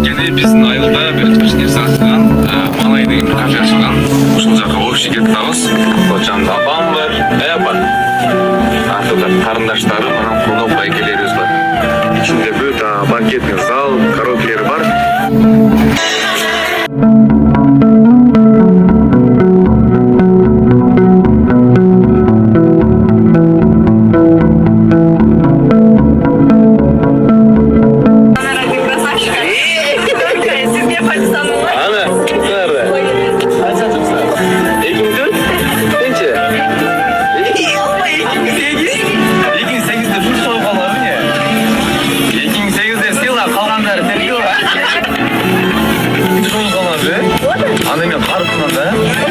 Анткени биздин айылда бир нерсе ачылган, малай деген бир кафе ачылган. Ушул жака общий кетип атабыз. Жанымда апам бар, апа. Артында карындаштары менен конок байкелерибиз бар. Ичинде бүт банкетный зал, караокелер бар. Аны мен карпынан да.